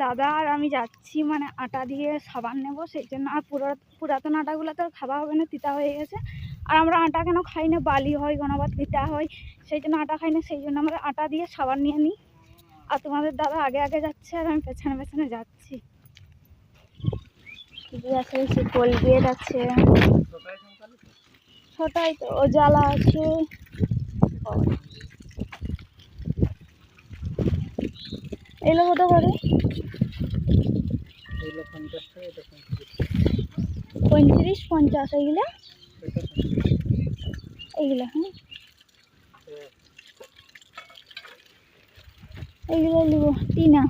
দাদা আর আমি যাচ্ছি মানে আটা দিয়ে সাবান নেবো, সেই জন্য। আর পুরাতন আটাগুলো তো খাওয়া হবে না, তিতা হয়ে গেছে। আর আমরা আটা কেন খাই না, বালি হয় গণবাদ তিতা হয়, সেই জন্য আটা খাই না। সেই জন্য আমরা আটা দিয়ে সাবান নিয়ে নিই। আর তোমাদের দাদা আগে আগে যাচ্ছে আর আমি পেছনে পেছনে যাচ্ছি। আছে কোলগেট আছে, ছোটাই তো জ্বালা আছে। এগুলো কত করে? 35-50 এইগুলো। এইগুলো হ্যাঁ, এইগুলো নিব টিনা।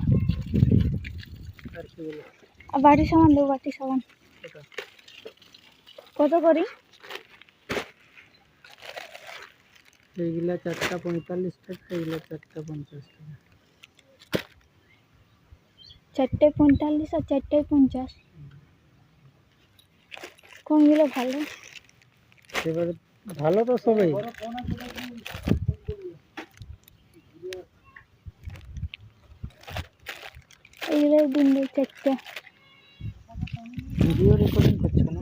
আর বাটি সাবান দেবো, বাটি সাবান কত করি? এইগুলা 4টা 45 টাকা, এইগুলা 4টা 50 টাকা। 4টে 45 আর 4টে 50। কোনগুলো ভালো? এবারে ভালো তো সবই। এইগুলো দিন 4টে। ভিডিও রেকর্ডিং করছো না?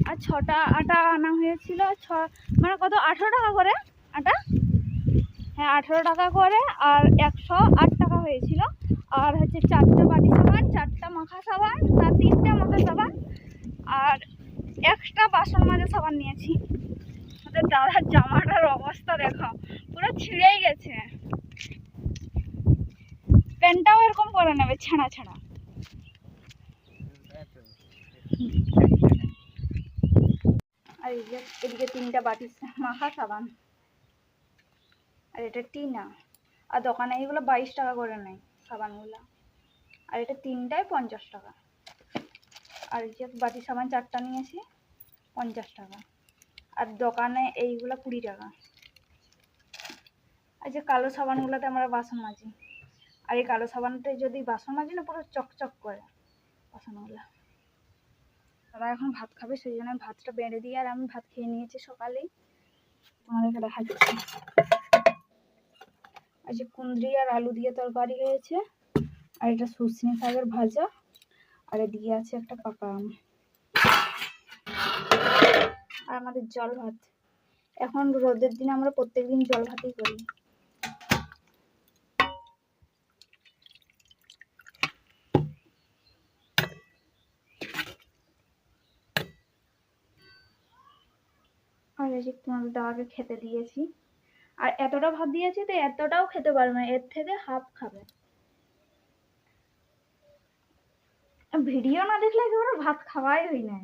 আর 6টা আটা আনা হয়েছিল, মানে কত, 18 টাকা করে আটা। হ্যাঁ 18 টাকা করে। আর 108 টাকা হয়েছিল। আর হচ্ছে 4টে বাটি সাবান, 4টা মাখা সাবান, না 3টে মাখা সাবান, আর একটা বাসন মাজা সাবান নিয়েছি। আমাদের দাদার জামাটার অবস্থা দেখো, পুরো ছিঁড়েই গেছে। প্যান্টটাও এরকম করে নেবে, ছেঁড়া ছেঁড়া। আর এদিকে 3টা বাটি মাখা সাবান। আর এটা টিনা। আর দোকানে এইগুলো 22 টাকা করে নেয় সাবানগুলো। আর এটা 3টায় 50 টাকা। আর এই যে বাটি সাবান 4টা নিয়েছি, 50 টাকা। আর দোকানে এইগুলো 20 টাকা। আর যে কালো সাবানগুলোতে আমরা বাসন মাজি, আর এই কালো সাবানতে যদি বাসন মাজি না, পুরো চকচক করে বাসনগুলো। তারা এখন ভাত খাবে, সেই জন্য ভাতটা বেড়ে দিয়ে, আর আমি ভাত খেয়ে নিয়েছি সকালেই। তোমাদেরকে দেখাচ্ছি। আর যে কুঁদরি আর আলু দিয়ে তরকারি হয়েছে, আর এটা সজনে শাকের ভাজা, আর এদিকে আছে একটা পাকা আম। আর আমাদের জল ভাত। এখন রোদের দিনে আমরা প্রত্যেকদিন জল ভাতই করি। আর এই যে তোমাদের দাদাকে খেতে দিয়েছি। আর এতটা ভাত দিয়েছি তো এতটাও খেতে পারবে না, এর থেকে হাফ খাবে। ভিডিও না দেখলে একেবারে ভাত খাওয়াই হয় না।